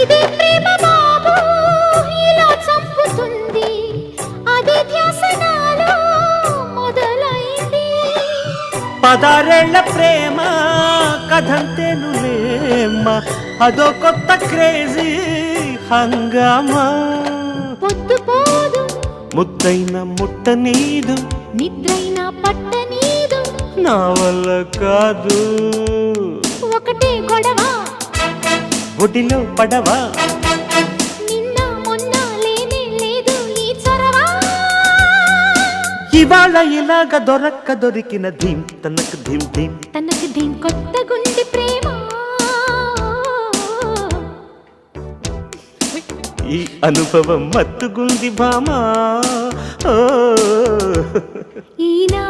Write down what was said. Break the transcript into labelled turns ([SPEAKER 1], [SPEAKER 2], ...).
[SPEAKER 1] ఇదే ప్రేమ బాబు ఇలా చంపుతుంది, అదే ధ్యాస నాలో మొదలైంది.
[SPEAKER 2] 16 ప్రేమ కథంతేనులేమ్మా, అదో కొత్త క్రేజీ హంగామా.
[SPEAKER 1] పొద్దు పోదు
[SPEAKER 2] ముద్దైన ముట్ట నీదు,
[SPEAKER 1] నిద్రైన పట్ట నీదు,
[SPEAKER 2] నా వల్ల కాదు.
[SPEAKER 1] ఒకటే గొడవ
[SPEAKER 2] ఒడిలో పడవా,
[SPEAKER 1] నిన్న మొన్న లేనే లేదు ఈ చొరవ.
[SPEAKER 2] ఇవాళ ఇలాగ దొరికిన ధీం తనకు ధీం ధీం.
[SPEAKER 1] తనకు దీని కొత్త గుండె ప్రేమ.
[SPEAKER 2] ఈ అనుభవం మత్తుగుంది భామా.
[SPEAKER 1] ఈనా